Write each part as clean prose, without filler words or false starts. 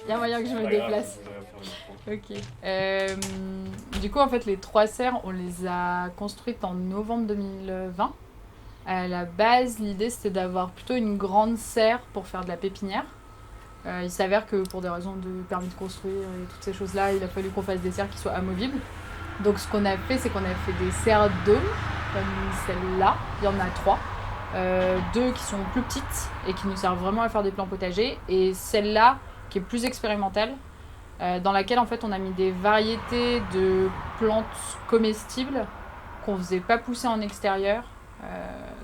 Il y a moyen que je me déplace. Ok. Du coup, en fait, les 3 serres, on les a construites en novembre 2020. À la base, l'idée, c'était d'avoir plutôt une grande serre pour faire de la pépinière. Il s'avère que pour des raisons de permis de construire et toutes ces choses-là, il a fallu qu'on fasse des serres qui soient amovibles. Donc, ce qu'on a fait, c'est qu'on a fait des serres dômes, comme celle-là. Il y en a 3. 2 qui sont plus petites et qui nous servent vraiment à faire des plants potagers. Et celle-là, qui est plus expérimentale, dans laquelle en fait on a mis des variétés de plantes comestibles qu'on faisait pas pousser en extérieur,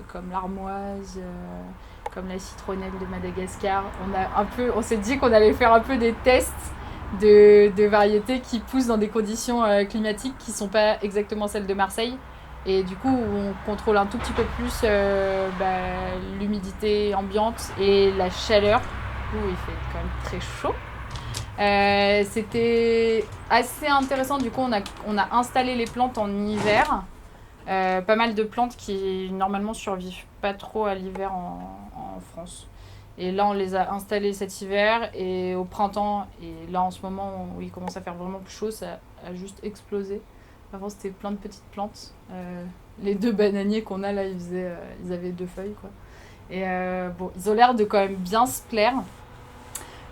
comme l'armoise, comme la citronnelle de Madagascar. On s'est dit qu'on allait faire un peu des tests de variétés qui poussent dans des conditions climatiques qui sont pas exactement celles de Marseille. Et du coup, on contrôle un tout petit peu plus l'humidité ambiante et la chaleur. Du coup, il fait quand même très chaud. C'était assez intéressant. Du coup, on a installé les plantes en hiver. Pas mal de plantes qui normalement survivent pas trop à l'hiver en France. Et là, on les a installées cet hiver et au printemps. Et là, en ce moment où il commence à faire vraiment plus chaud, ça a juste explosé. Avant, c'était plein de petites plantes. Les 2 bananiers qu'on a là, ils avaient 2 feuilles, quoi. Et bon, ils ont l'air de quand même bien se plaire.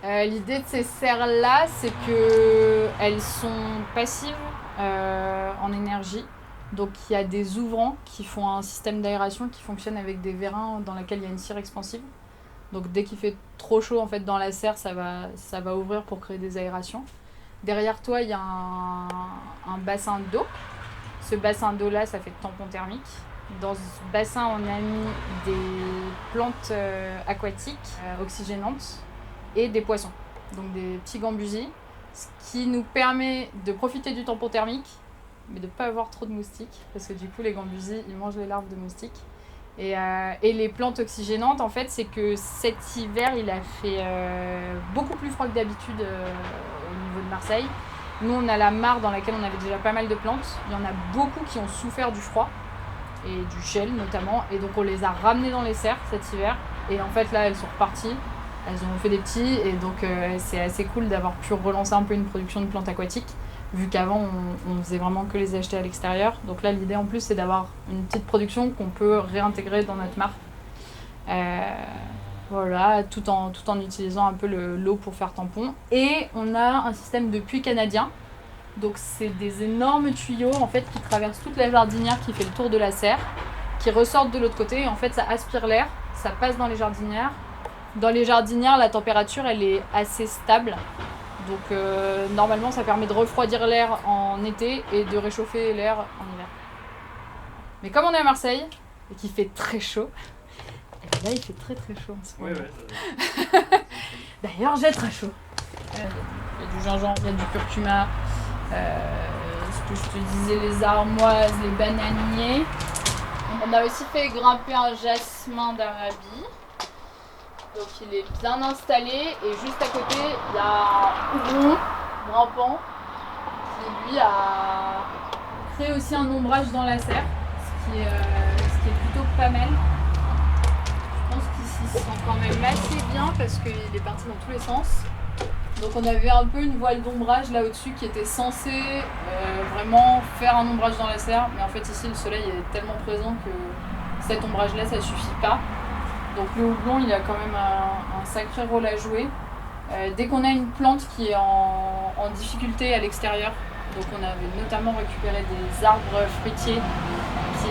L'idée de ces serres-là, c'est qu'elles sont passives en énergie. Donc, il y a des ouvrants qui font un système d'aération qui fonctionne avec des vérins dans lesquels il y a une cire expansive. Donc, dès qu'il fait trop chaud en fait, dans la serre, ça va ouvrir pour créer des aérations. Derrière toi, il y a un bassin d'eau. Ce bassin d'eau-là, ça fait tampon thermique. Dans ce bassin, on a mis des plantes aquatiques oxygénantes et des poissons, donc des petits gambusiers, ce qui nous permet de profiter du tampon thermique, mais de ne pas avoir trop de moustiques, parce que du coup, les gambusiers, ils mangent les larves de moustiques. Et les plantes oxygénantes, en fait, c'est que cet hiver, il a fait beaucoup plus froid que d'habitude au niveau de Marseille. Nous, on a la mare dans laquelle on avait déjà pas mal de plantes. Il y en a beaucoup qui ont souffert du froid, et du gel notamment. Et donc, on les a ramenées dans les serres cet hiver. Et en fait, là, elles sont reparties. Elles ont fait des petits. Et donc, c'est assez cool d'avoir pu relancer un peu une production de plantes aquatiques. Vu qu'avant, on faisait vraiment que les acheter à l'extérieur. Donc là, l'idée en plus, c'est d'avoir une petite production qu'on peut réintégrer dans notre mare. Voilà, tout en utilisant un peu l'eau pour faire tampon. Et on a un système de puits canadien. Donc c'est des énormes tuyaux en fait qui traversent toute la jardinière qui fait le tour de la serre, qui ressortent de l'autre côté. Et en fait, ça aspire l'air, ça passe dans les jardinières. Dans les jardinières, la température, elle est assez stable. Donc normalement, ça permet de refroidir l'air en été et de réchauffer l'air en hiver. Mais comme on est à Marseille et qu'il fait très chaud, et là il fait très très chaud en ce moment. Ouais. D'ailleurs, j'ai très chaud. Il y a du gingembre, il y a du curcuma, ce que je te disais, les armoises, les bananiers. On a aussi fait grimper un jasmin d'Arabie. Donc il est bien installé et juste à côté il y a un houblon grimpant qui lui a créé aussi un ombrage dans la serre, ce qui est plutôt pas mal. Je pense qu'ici il se sent quand même assez bien parce qu'il est parti dans tous les sens. Donc on avait un peu une voile d'ombrage là au-dessus qui était censée vraiment faire un ombrage dans la serre, mais en fait ici le soleil est tellement présent que cet ombrage là ça suffit pas. Donc le houblon, il a quand même un sacré rôle à jouer. Dès qu'on a une plante qui est en difficulté à l'extérieur, donc on avait notamment récupéré des arbres fruitiers qui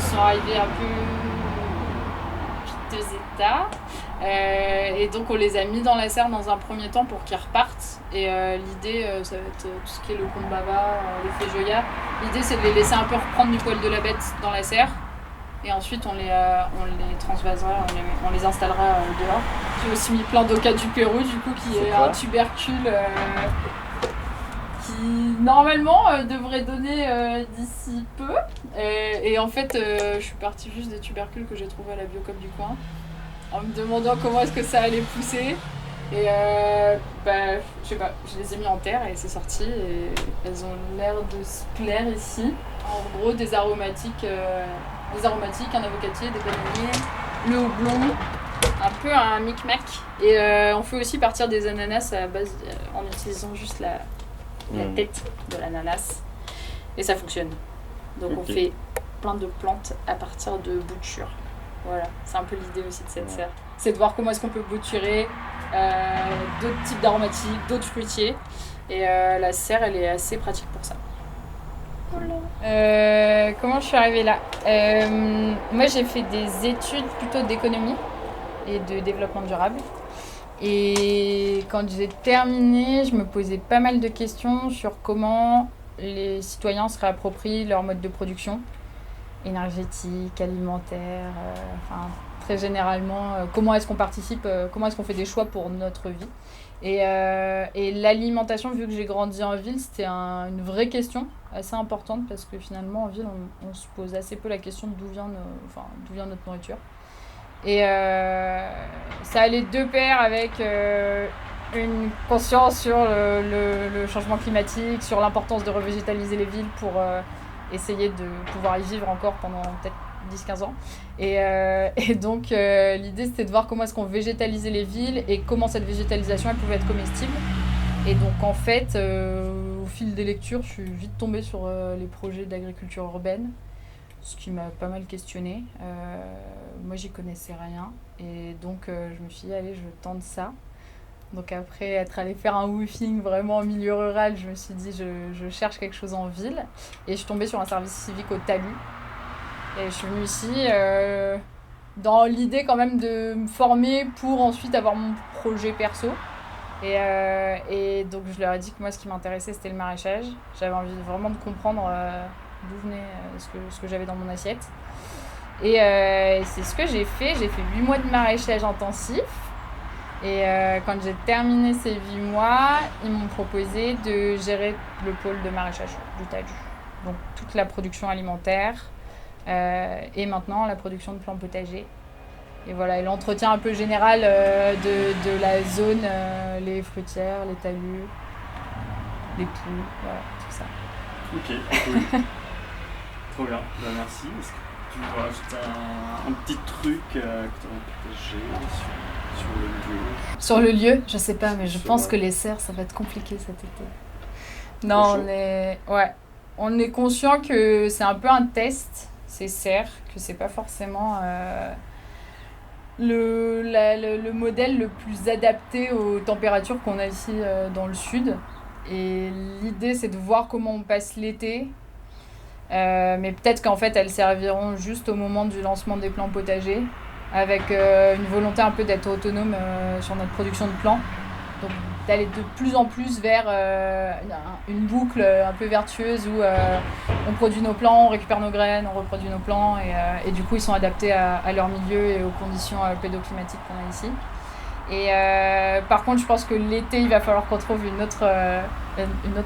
sont arrivés un peu piteux état. Et donc on les a mis dans la serre dans un premier temps pour qu'ils repartent. Et l'idée, ça va être tout ce qui est le konbaba, les féjoyas. L'idée, c'est de les laisser un peu reprendre du poil de la bête dans la serre. Et ensuite, on les transvasera, on les installera dehors. J'ai aussi mis plein d'oca du Pérou, du coup, qui est un tubercule qui, normalement, devrait donner d'ici peu. Et en fait, je suis partie juste des tubercules que j'ai trouvés à la Biocop du coin, en me demandant comment est-ce que ça allait pousser. Et je sais pas, je les ai mis en terre et c'est sorti. Et elles ont l'air de se plaire ici. En gros, des aromatiques, un avocatier, des bananiers, le houblon, un peu un micmac. Et on fait aussi partir des ananas à base en utilisant juste la tête de l'ananas. Et ça fonctionne. Donc on fait plein de plantes à partir de boutures. Voilà, c'est un peu l'idée aussi de cette serre. C'est de voir comment est-ce qu'on peut bouturer d'autres types d'aromatiques, d'autres fruitiers. Et la serre, elle est assez pratique pour ça. Comment je suis arrivée là? Moi, j'ai fait des études plutôt d'économie et de développement durable. Et quand j'ai terminé, je me posais pas mal de questions sur comment les citoyens se réapproprient leur mode de production énergétique, alimentaire, enfin très généralement, comment est-ce qu'on participe, comment est-ce qu'on fait des choix pour notre vie. Et l'alimentation, vu que j'ai grandi en ville, c'était une vraie question assez importante parce que finalement en ville, on se pose assez peu la question de d'où vient notre nourriture. Et ça allait de pair avec une conscience sur le changement climatique, sur l'importance de revégétaliser les villes pour essayer de pouvoir y vivre encore pendant peut-être 10-15 ans. Et donc l'idée c'était de voir comment est-ce qu'on végétalisait les villes et comment cette végétalisation elle pouvait être comestible. Et donc en fait, au fil des lectures, je suis vite tombée sur les projets d'agriculture urbaine, ce qui m'a pas mal questionnée. Moi j'y connaissais rien et donc je me suis dit allez, je tente ça. Donc après être allée faire un woofing vraiment en milieu rural, je me suis dit je cherche quelque chose en ville. Et je suis tombée sur un service civique au Talus. Et je suis venue ici dans l'idée quand même de me former pour ensuite avoir mon projet perso. Et donc je leur ai dit que moi ce qui m'intéressait c'était le maraîchage. J'avais envie vraiment de comprendre d'où venait ce que j'avais dans mon assiette. Et c'est ce que j'ai fait. J'ai fait 8 mois de maraîchage intensif. Et quand j'ai terminé ces 8 mois, ils m'ont proposé de gérer le pôle de maraîchage du Talus. Donc toute la production alimentaire et maintenant la production de plants potagers. Et voilà, et l'entretien un peu général de la zone, les fruitières, les talus, les poules, voilà, tout ça. Ok, cool. Trop bien, bah, merci. Est-ce que tu veux rajouter un petit truc que tu as partagé sur le lieu? Sur le lieu, je sais pas, mais je pense que les serres, ça va être compliqué cet été. Non, on est conscient que c'est un peu un test, ces serres, que c'est pas forcément le modèle le plus adapté aux températures qu'on a ici dans le sud. Et l'idée, c'est de voir comment on passe l'été. Mais peut-être qu'en fait, elles serviront juste au moment du lancement des plants potagers, avec une volonté un peu d'être autonome sur notre production de plants. Donc d'aller de plus en plus vers une boucle un peu vertueuse où on produit nos plants, on récupère nos graines, on reproduit nos plants et du coup ils sont adaptés à leur milieu et aux conditions pédoclimatiques qu'on a ici. Et par contre je pense que l'été il va falloir qu'on trouve une autre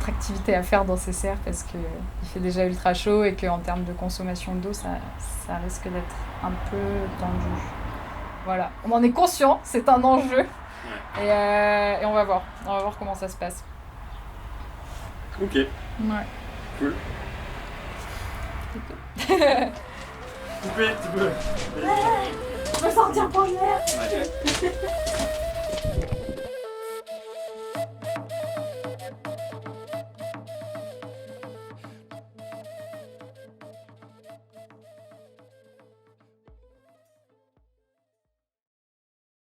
activité à faire dans ces serres parce qu'il fait déjà ultra chaud et qu'en termes de consommation d'eau ça risque d'être un peu tendu. Voilà, on en est conscient, c'est un enjeu. Et on va voir comment ça se passe. Ok. Ouais. Cool. Coupé, tu peux. Je peux sortir pour l'air. Ouais.